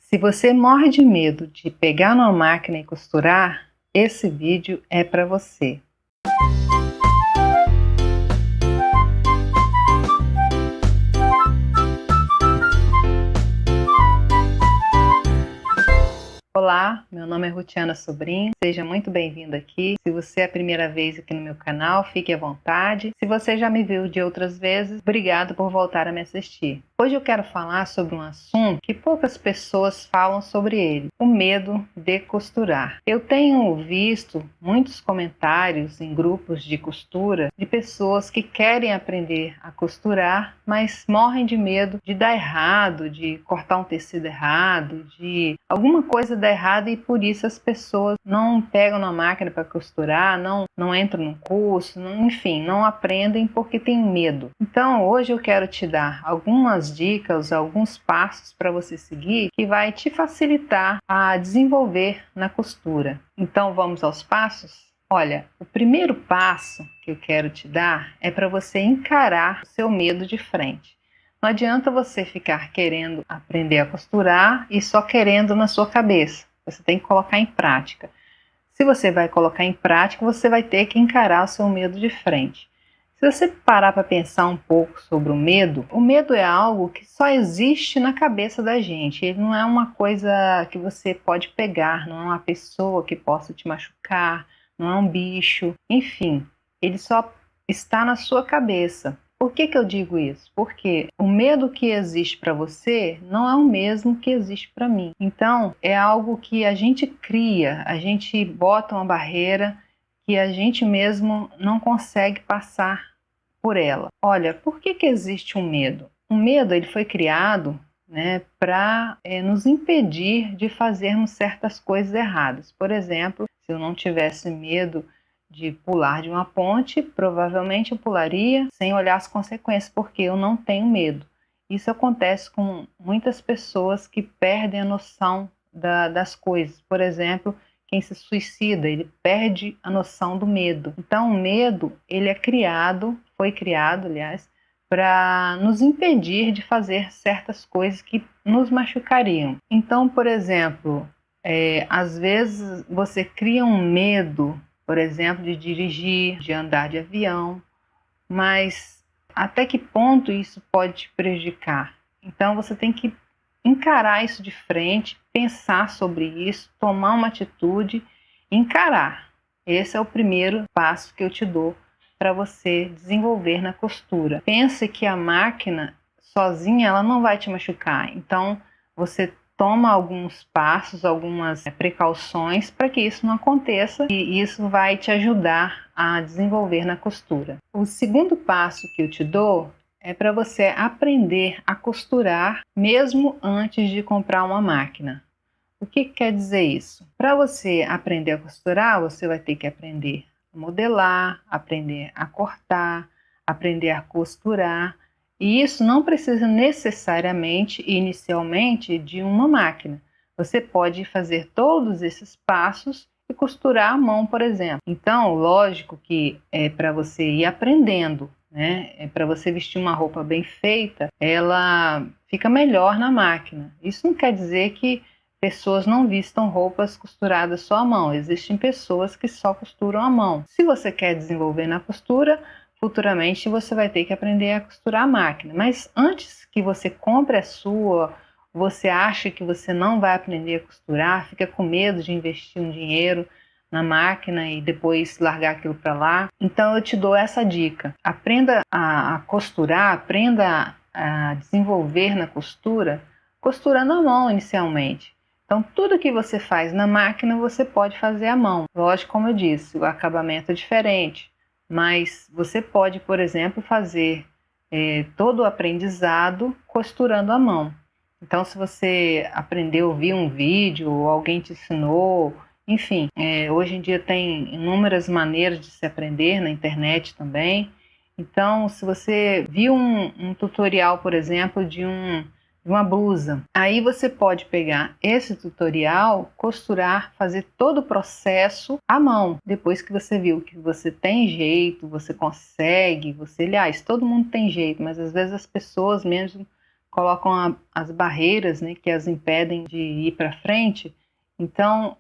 Se você morre de medo de pegar numa máquina e costurar, esse vídeo é para você. Olá, meu nome é Rutiana Sobrinho, seja muito bem-vindo aqui. Se você é a primeira vez aqui no meu canal, fique à vontade. Se você já me viu de outras vezes, obrigado por voltar a me assistir. Hoje eu quero falar sobre um assunto que poucas pessoas falam sobre ele, o medo de costurar. Eu tenho visto muitos comentários em grupos de costura de pessoas que querem aprender a costurar, mas morrem de medo de dar errado, de cortar um tecido errado, de alguma coisa dar errado, e por isso as pessoas não pegam na máquina para costurar, não entram no curso, enfim, não aprendem porque tem medo. Então hoje eu quero te dar algumas dicas, alguns passos para você seguir que vai te facilitar a desenvolver na costura. Então vamos aos passos? Olha, o primeiro passo que eu quero te dar é para você encarar o seu medo de frente. Não adianta você ficar querendo aprender a costurar e só querendo na sua cabeça. Você tem que colocar em prática. Se você vai colocar em prática, você vai ter que encarar o seu medo de frente. Se você parar para pensar um pouco sobre o medo é algo que só existe na cabeça da gente. Ele não é uma coisa que você pode pegar, não é uma pessoa que possa te machucar, não é um bicho, enfim, ele só está na sua cabeça. Por que eu digo isso? Porque o medo que existe para você não é o mesmo que existe para mim. Então, é algo que a gente cria, a gente bota uma barreira que a gente mesmo não consegue passar por ela. Olha, por que existe um medo? O medo ele foi criado, para nos impedir de fazermos certas coisas erradas. Por exemplo, se eu não tivesse medo de pular de uma ponte, provavelmente eu pularia sem olhar as consequências, porque eu não tenho medo. Isso acontece com muitas pessoas que perdem a noção das coisas. Por exemplo, quem se suicida, ele perde a noção do medo. Então, o medo, ele foi criado, aliás, para nos impedir de fazer certas coisas que nos machucariam. Então, por exemplo, às vezes você cria um medo, por exemplo, de dirigir, de andar de avião, mas até que ponto isso pode te prejudicar? Então você tem que encarar isso de frente, pensar sobre isso, tomar uma atitude, encarar. Esse é o primeiro passo que eu te dou para você desenvolver na costura. Pense que a máquina sozinha ela não vai te machucar, então você toma alguns passos, algumas precauções para que isso não aconteça, e isso vai te ajudar a desenvolver na costura. O segundo passo que eu te dou é para você aprender a costurar mesmo antes de comprar uma máquina. O que quer dizer isso? Para você aprender a costurar, você vai ter que aprender a modelar, aprender a cortar, aprender a costurar. E isso não precisa necessariamente, inicialmente, de uma máquina. Você pode fazer todos esses passos e costurar à mão, por exemplo. Então, lógico que é para você ir aprendendo, é para você vestir uma roupa bem feita, ela fica melhor na máquina. Isso não quer dizer que pessoas não vistam roupas costuradas só à mão. Existem pessoas que só costuram à mão. Se você quer desenvolver na costura, futuramente você vai ter que aprender a costurar a máquina. Mas antes que você compre a sua, você acha que você não vai aprender a costurar, fica com medo de investir um dinheiro na máquina e depois largar aquilo para lá. Então eu te dou essa dica. Aprenda a costurar, aprenda a desenvolver na costura, costurando à mão inicialmente. Então tudo que você faz na máquina você pode fazer à mão. Lógico, como eu disse, o acabamento é diferente. Mas você pode, por exemplo, fazer todo o aprendizado costurando à mão. Então, se você aprendeu, viu um vídeo, ou alguém te ensinou, enfim, hoje em dia tem inúmeras maneiras de se aprender na internet também. Então, se você viu um tutorial, por exemplo, de uma blusa, aí você pode pegar esse tutorial, costurar, fazer todo o processo à mão. Depois que você viu que você tem jeito, você consegue, aliás, todo mundo tem jeito, mas às vezes as pessoas mesmo colocam as barreiras, né, que as impedem de ir para frente. Então,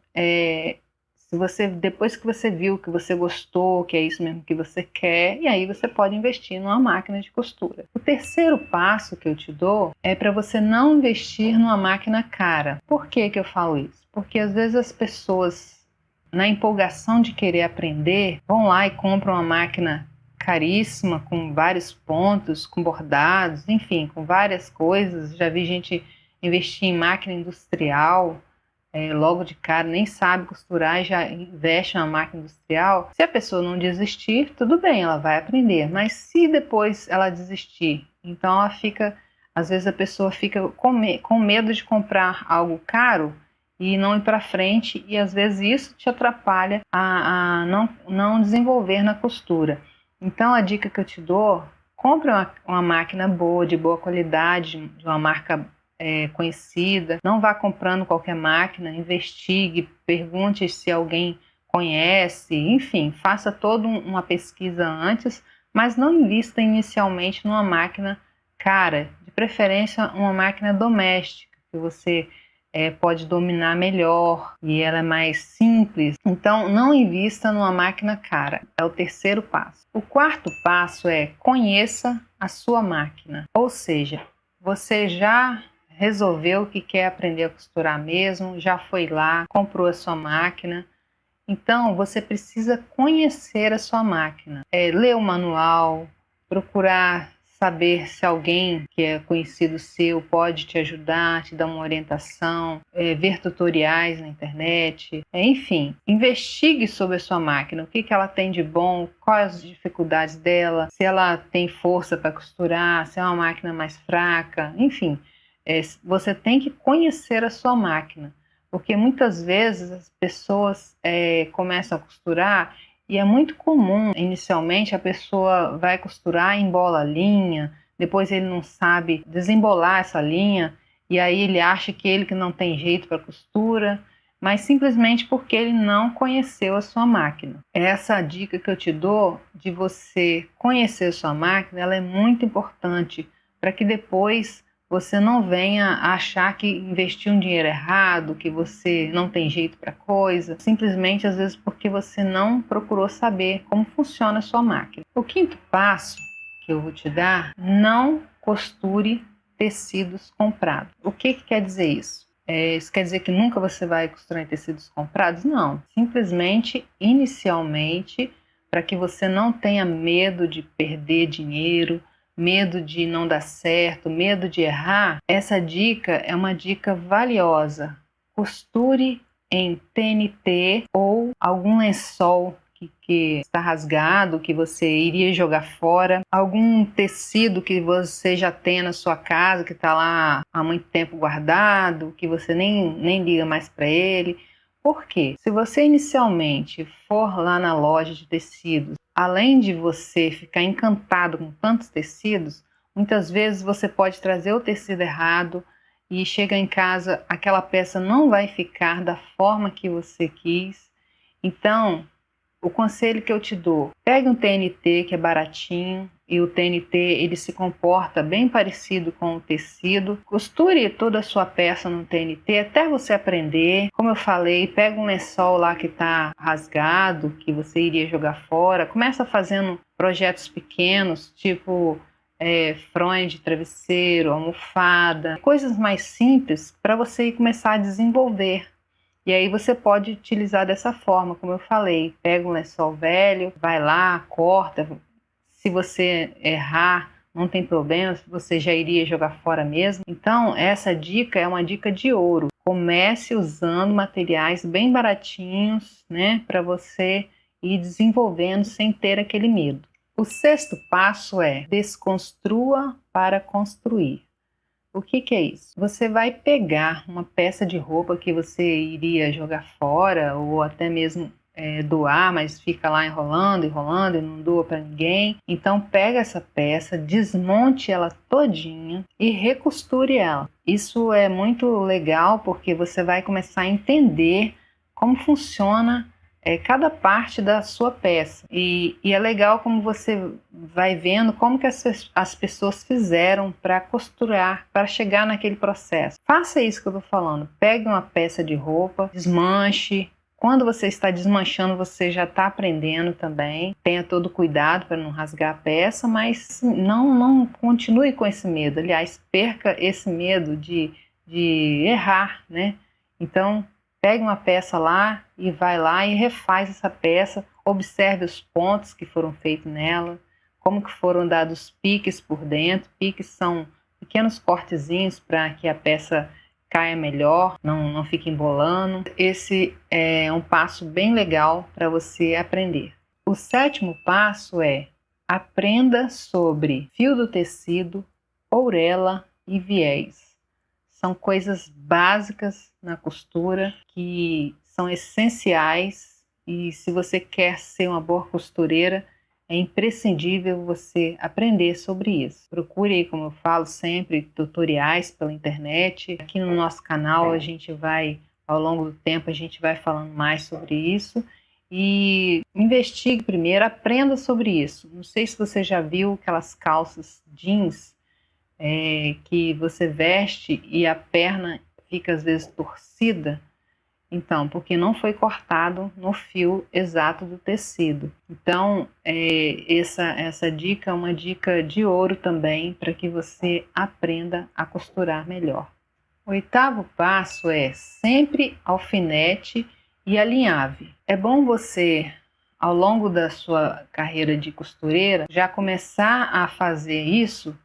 se você, depois que você viu que você gostou, que é isso mesmo que você quer, e aí você pode investir numa máquina de costura. O terceiro passo que eu te dou é para você não investir numa máquina cara. Por que que eu falo isso? Porque às vezes as pessoas, na empolgação de querer aprender, vão lá e compram uma máquina caríssima, com vários pontos, com bordados, enfim, com várias coisas. Já vi gente investir em máquina industrial, logo de cara, nem sabe costurar e já investe uma máquina industrial. Se a pessoa não desistir, tudo bem, ela vai aprender. Mas se depois ela desistir, então ela fica, às vezes a pessoa fica com medo de comprar algo caro e não ir para frente, e às vezes isso te atrapalha a não desenvolver na costura. Então a dica que eu te dou: compre uma máquina boa, de boa qualidade, de uma marca conhecida. Não vá comprando qualquer máquina, investigue, pergunte se alguém conhece, enfim, faça toda uma pesquisa antes, mas não invista inicialmente numa máquina cara, de preferência uma máquina doméstica, que você pode dominar melhor e ela é mais simples. Então, não invista numa máquina cara. É o terceiro passo. O quarto passo é: conheça a sua máquina. Ou seja, você já resolveu que quer aprender a costurar mesmo, já foi lá, comprou a sua máquina. Então, você precisa conhecer a sua máquina. Ler o manual, procurar saber se alguém que é conhecido seu pode te ajudar, te dar uma orientação, ver tutoriais na internet, enfim, investigue sobre a sua máquina, o que ela tem de bom, quais as dificuldades dela, se ela tem força para costurar, se é uma máquina mais fraca, enfim, você tem que conhecer a sua máquina, porque muitas vezes as pessoas começam a costurar. E é muito comum, inicialmente, a pessoa vai costurar, embola a linha, depois ele não sabe desembolar essa linha, e aí ele acha que não tem jeito para costura, mas simplesmente porque ele não conheceu a sua máquina. Essa dica que eu te dou de você conhecer a sua máquina, ela é muito importante para que depois você não venha a achar que investiu um dinheiro errado, que você não tem jeito para coisa, simplesmente às vezes porque você não procurou saber como funciona a sua máquina. O quinto passo que eu vou te dar: não costure tecidos comprados. O que quer dizer isso? Isso quer dizer que nunca você vai costurar em tecidos comprados? Não. Simplesmente, inicialmente, para que você não tenha medo de perder dinheiro, medo de não dar certo, medo de errar, essa dica é uma dica valiosa. Costure em TNT ou algum lençol que está rasgado, que você iria jogar fora, algum tecido que você já tem na sua casa, que está lá há muito tempo guardado, que você nem liga mais para ele. Por quê? Se você inicialmente for lá na loja de tecidos, além de você ficar encantado com tantos tecidos, muitas vezes você pode trazer o tecido errado e chega em casa, aquela peça não vai ficar da forma que você quis. Então, o conselho que eu te dou: pegue um TNT que é baratinho, e o TNT ele se comporta bem parecido com o tecido. Costure toda a sua peça no TNT até você aprender. Como eu falei, pega um lençol lá que está rasgado, que você iria jogar fora. Começa fazendo projetos pequenos, tipo fronha de travesseiro, almofada, coisas mais simples para você começar a desenvolver. E aí você pode utilizar dessa forma, como eu falei: pega um lençol velho, vai lá, corta. Se você errar, não tem problema, você já iria jogar fora mesmo. Então, essa dica é uma dica de ouro. Comece usando materiais bem baratinhos, né, para você ir desenvolvendo sem ter aquele medo. O sexto passo é: desconstrua para construir. O que é isso? Você vai pegar uma peça de roupa que você iria jogar fora ou até mesmo doar, mas fica lá enrolando e não doa para ninguém. Então pega essa peça, desmonte ela todinha e recosture ela. Isso é muito legal porque você vai começar a entender como funciona cada parte da sua peça. E é legal como você vai vendo como que as pessoas fizeram para costurar, para chegar naquele processo. Faça isso que eu estou falando. Pegue uma peça de roupa, desmanche. Quando você está desmanchando, você já está aprendendo também. Tenha todo cuidado para não rasgar a peça, mas não continue com esse medo. Aliás, perca esse medo de errar, né? Então, pegue uma peça lá e vai lá e refaz essa peça, observe os pontos que foram feitos nela, como que foram dados piques por dentro. Piques são pequenos cortezinhos para que a peça caia melhor, não fique embolando. Esse é um passo bem legal para você aprender. O 7º passo é: aprenda sobre fio do tecido, ourela e viés. São coisas básicas na costura que são essenciais, e se você quer ser uma boa costureira, é imprescindível você aprender sobre isso. Procure aí, como eu falo sempre, tutoriais pela internet. Aqui no nosso canal a gente vai, ao longo do tempo, a gente vai falando mais sobre isso. E investigue primeiro, aprenda sobre isso. Não sei se você já viu aquelas calças jeans que você veste e a perna fica às vezes torcida. Então, porque não foi cortado no fio exato do tecido. Então, essa dica é uma dica de ouro também para que você aprenda a costurar melhor. O 8º passo é sempre alfinete e alinhave. É bom você, ao longo da sua carreira de costureira, já começar a fazer isso,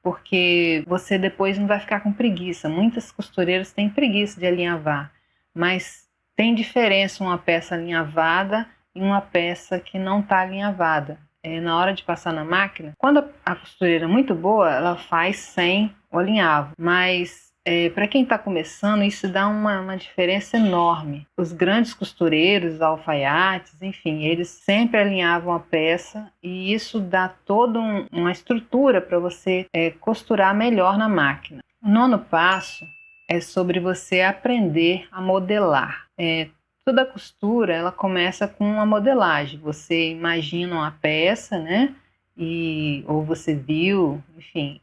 porque você depois não vai ficar com preguiça. Muitas costureiras têm preguiça de alinhavar, mas tem diferença uma peça alinhavada e uma peça que não está alinhavada. Na hora de passar na máquina, quando a costureira é muito boa, ela faz sem o alinhavo, mas para quem está começando, isso dá uma diferença enorme. Os grandes costureiros, alfaiates, enfim, eles sempre alinhavam a peça, e isso dá toda uma estrutura para você costurar melhor na máquina. O 9º passo é sobre você aprender a modelar. Toda costura ela começa com uma modelagem. Você imagina uma peça, né? Ou você viu, enfim.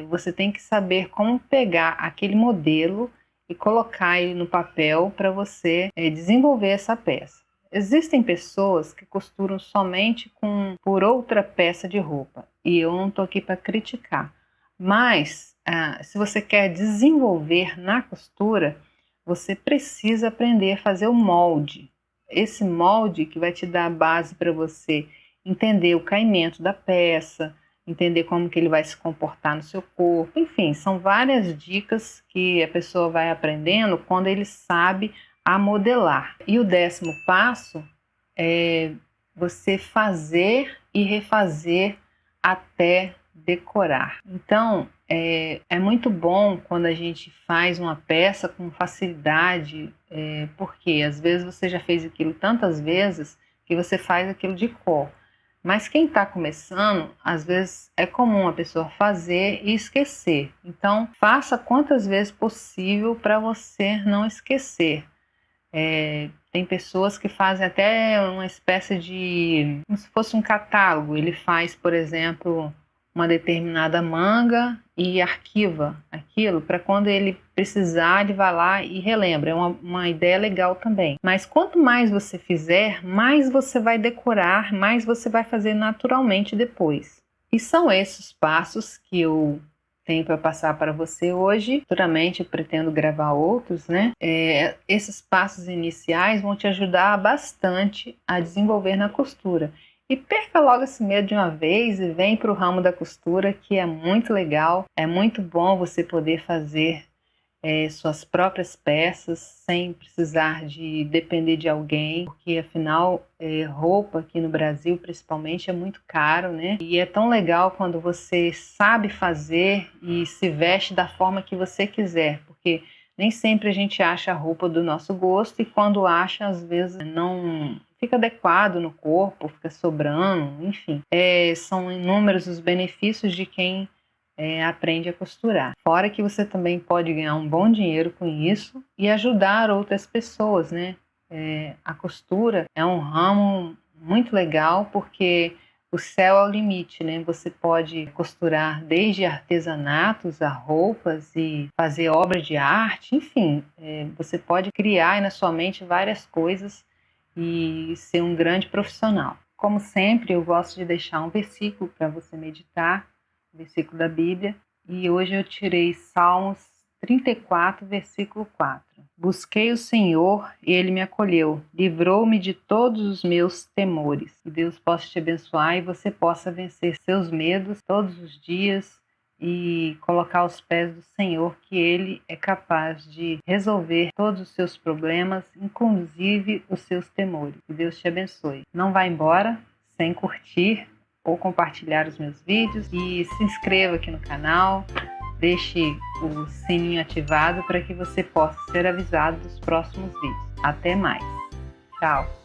Você tem que saber como pegar aquele modelo e colocar ele no papel para você desenvolver essa peça. Existem pessoas que costuram somente por outra peça de roupa, e eu não estou aqui para criticar, mas se você quer desenvolver na costura, você precisa aprender a fazer o molde. Esse molde que vai te dar a base para você entender o caimento da peça, entender como que ele vai se comportar no seu corpo. Enfim, são várias dicas que a pessoa vai aprendendo quando ele sabe a modelar. E o 10º passo é você fazer e refazer até decorar. Então, é muito bom quando a gente faz uma peça com facilidade, porque às vezes você já fez aquilo tantas vezes que você faz aquilo de cor. Mas quem está começando, às vezes é comum a pessoa fazer e esquecer. Então, faça quantas vezes possível para você não esquecer. Tem pessoas que fazem até uma espécie de, como se fosse um catálogo. Ele faz, por exemplo, uma determinada manga e arquiva aquilo para quando ele precisar, ele vai lá e relembra. É uma ideia legal também. Mas quanto mais você fizer, mais você vai decorar, mais você vai fazer naturalmente depois. E são esses passos que eu tenho para passar para você hoje. Futuramente eu pretendo gravar outros, né? Esses passos iniciais vão te ajudar bastante a desenvolver na costura. E perca logo esse medo de uma vez e vem para o ramo da costura, que é muito legal. É muito bom você poder fazer suas próprias peças sem precisar de depender de alguém, porque afinal roupa aqui no Brasil principalmente é muito caro, né? E é tão legal quando você sabe fazer e se veste da forma que você quiser, porque nem sempre a gente acha a roupa do nosso gosto, e quando acha, às vezes não fica adequado no corpo, fica sobrando, enfim. São inúmeros os benefícios de quem aprende a costurar. Fora que você também pode ganhar um bom dinheiro com isso e ajudar outras pessoas, né? A costura é um ramo muito legal porque o céu é o limite, né? Você pode costurar desde artesanatos a roupas e fazer obra de arte, enfim, você pode criar aí na sua mente várias coisas e ser um grande profissional. Como sempre, eu gosto de deixar um versículo para você meditar, um versículo da Bíblia, e hoje eu tirei Salmos 34, versículo 4. Busquei o Senhor e Ele me acolheu, livrou-me de todos os meus temores. Que Deus possa te abençoar e você possa vencer seus medos todos os dias e colocar aos pés do Senhor, que Ele é capaz de resolver todos os seus problemas, inclusive os seus temores. Que Deus te abençoe. Não vá embora sem curtir ou compartilhar os meus vídeos e se inscreva aqui no canal. Deixe o sininho ativado para que você possa ser avisado dos próximos vídeos. Até mais. Tchau.